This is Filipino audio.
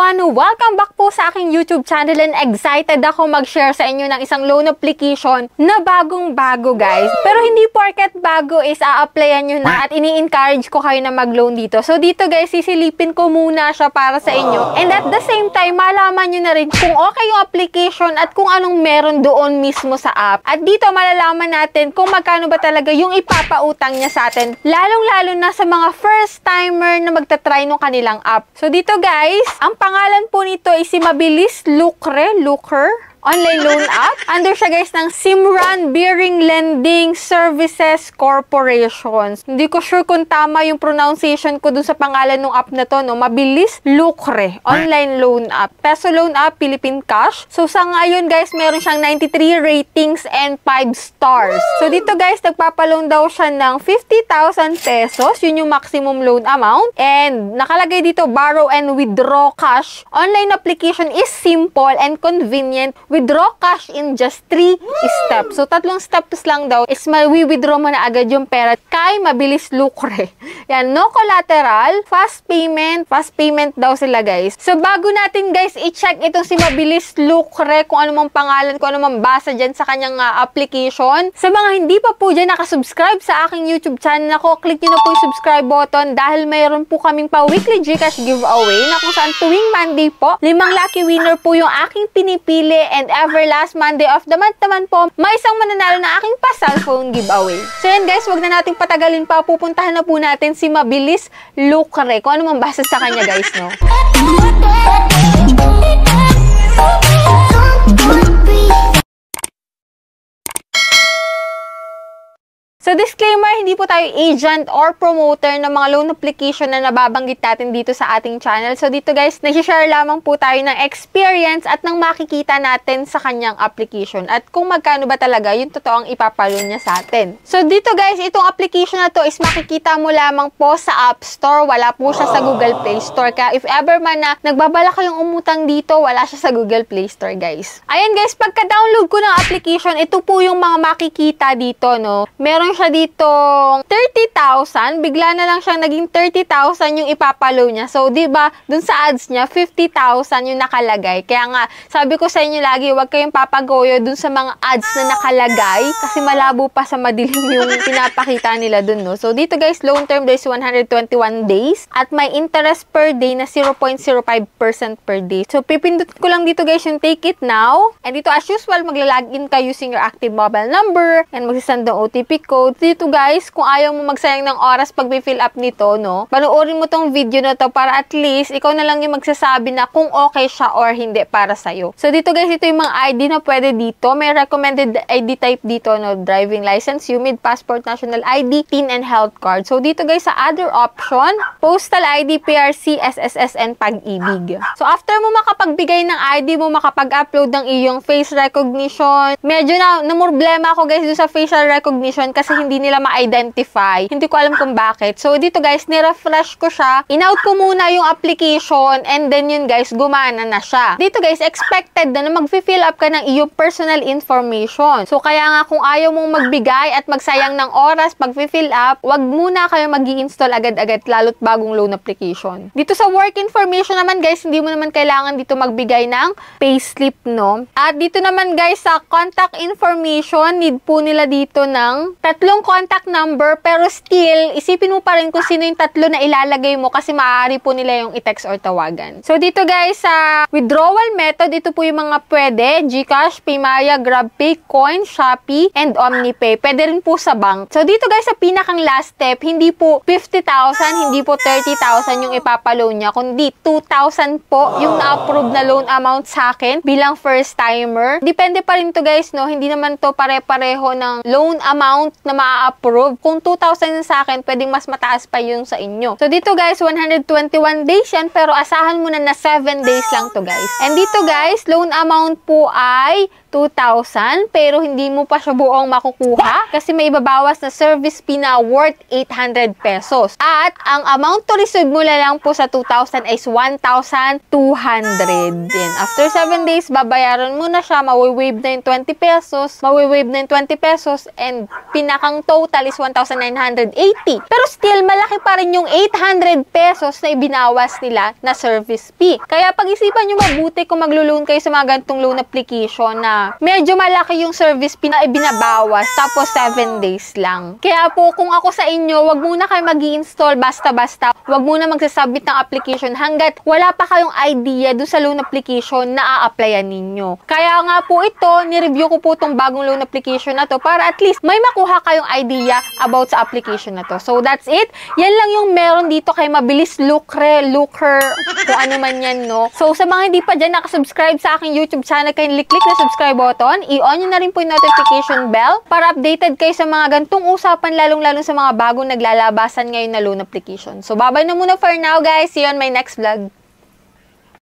everyone! Welcome back po sa aking YouTube channel and excited ako mag-share sa inyo ng isang loan application na bagong-bago guys. Pero hindi porket bago is a-applyan nyo na at ini-encourage ko kayo na mag-loan dito. So dito guys, sisilipin ko muna siya para sa inyo. And at the same time, malaman nyo na rin kung okay yung application at kung anong meron doon mismo sa app. At dito malalaman natin kung magkano ba talaga yung ipapautang niya sa atin. Lalong-lalo na sa mga first timer na magta-try nung kanilang app. So dito guys, ang pangalan po nito ay si Mabilis Lucre online loan app. Under siya guys ng Simran Bearing Lending Services Corporation. Hindi ko sure kung tama yung pronunciation ko dun sa pangalan ng app na to, no? Mabilis Lucre online loan app. Peso loan app, Philippine cash. So sa ngayon guys, meron siyang 93 ratings and 5 stars. So dito guys, nagpapaloan daw siya ng 50,000 pesos. Yun yung maximum loan amount. And nakalagay dito, borrow and withdraw cash. Online application is simple and convenient. Withdraw cash in just 3 steps. So, 3 steps lang daw is withdraw mo na agad yung pera kay Mabilis Lucre. Yan, no collateral, fast payment daw sila guys. So, bago natin guys i-check itong si Mabilis Lucre, kung ano mang pangalan, kung ano mang basa dyan sa kanyang application. Sa mga hindi pa po dyan nakasubscribe sa aking YouTube channel ako, click nyo na po yung subscribe button dahil mayroon po kaming pa-weekly Gcash giveaway na kung saan tuwing Monday po, 5 lucky winner po yung aking pinipili and ever last Monday of the month naman po, may isang mananalo na aking pa-cellphone giveaway. So yan guys, wag na nating patagalin pa. Pupuntahan na po natin si Mabilis Lucre. Kung ano man basa sa kanya guys, no? So disclaimer, hindi po tayo agent or promoter ng mga loan application na nababanggit natin dito sa ating channel. So dito guys, nag-share lamang po tayo ng experience at ng makikita natin sa kanyang application. At kung magkano ba talaga yung totoong ipapaloan niya sa atin. So dito guys, itong application na to is makikita mo lamang po sa App Store. Wala po siya sa Google Play Store. Kaya if ever man na nagbabala kayong umutang dito, wala siya sa Google Play Store guys. Ayan guys, pagka-download ko ng application, ito po yung mga makikita dito, no? Meron siya dito 30,000, bigla na lang siyang naging 30,000 yung ipapalow niya. So, di ba, dun sa ads niya 50,000 yung nakalagay. Kaya nga, sabi ko sa inyo lagi, huwag kayong papagoyo dun sa mga ads na nakalagay kasi malabo pa sa madilim yung pinapakita nila dun, no? So, dito guys, loan term is 121 days at may interest per day na 0.05% per day. So, pipindot ko lang dito guys yung take it now. And dito as usual, magla-login ka using your active mobile number and magsisend ng OTP code. Dito guys, kung ayaw mo magsayang ng oras pag may fill up nito, no, panoorin mo tong video na to para at least ikaw na lang yung magsasabi na kung okay siya or hindi para sa'yo. So dito guys, ito yung mga ID na pwede dito. May recommended ID type dito, no, driving license, UMID, passport, national ID, PIN, and health card. So dito guys, sa other option, postal ID, PRC, SSS, and pag-ibig. So after mo makapagbigay ng ID mo, makapag-upload ng iyong face recognition, medyo na problema ako guys doon sa facial recognition kasi hindi nila ma-identify. Hindi ko alam kung bakit. So, dito guys, nirefresh ko siya. In-out ko muna yung application and then yun guys, gumana na siya. Dito guys, expected na mag-fill up ka ng iyong personal information. So, kaya nga kung ayaw mong magbigay at magsayang ng oras pag-fill up, wag muna kayo mag-i-install agad-agad lalo't bagong loan application. Dito sa work information naman guys, hindi mo naman kailangan dito magbigay ng payslip, no? At dito naman guys, sa contact information, need po nila dito ng 3 contact number, pero still, isipin mo pa rin kung sino yung 3 na ilalagay mo kasi maaari po nila yung i-text or tawagan. So, dito guys, sa withdrawal method, ito po yung mga pwede, GCash, Paymaya, GrabPay, Coin, Shopee, and OmniPay. Pwede rin po sa bank. So, dito guys, sa pinakang last step, hindi po 50,000, hindi po 30,000 yung ipapaloan niya, kundi 2,000 po yung na-approve na loan amount sa akin bilang first timer. Depende pa rin to guys, no? Hindi naman to pare-pareho ng loan amount na ma-approve. Kung 2,000 sa akin, pwedeng mas mataas pa yung sa inyo. So, dito guys, 121 days yan, pero asahan mo na 7 days lang to guys. And dito guys, loan amount po ay 2,000, pero hindi mo pa siya buong makukuha kasi may ibabawas na service fee na worth 800 pesos. At ang amount to receive mo lang po sa 2,000 is 1,200. Then, after 7 days, babayaran mo na siya, mawi-wave na yung 20 pesos, mawi-wave na yung 20 pesos, and pinaka ang total is 1,980. Pero still, malaki pa rin yung 800 pesos na ibinawas nila na service fee. Kaya pag-isipan nyo mabuti kung maglo-loan kayo sa mga gantong loan application na medyo malaki yung service fee na ibinabawas, tapos 7 days lang. Kaya po, kung ako sa inyo, wag muna kayo mag-i-install basta-basta. Wag muna magsasubmit ng application hanggat wala pa kayong idea dun sa loan application na a-applyan ninyo. Kaya nga po ito, ni-review ko po itong bagong loan application na to para at least may makuha kayong idea about sa application na to. So that's it. Yan lang yung meron dito kay Mabilis Lucre, kung ano man yan, no? So sa mga hindi pa dyan nakasubscribe sa aking YouTube channel, kindly click na subscribe button. I-on nyo na rin po yung notification bell para updated kayo sa mga gantong usapan, lalong-lalo sa mga bagong naglalabasan ngayon na loan application. So bye-bye na muna for now, guys. See you on my next vlog.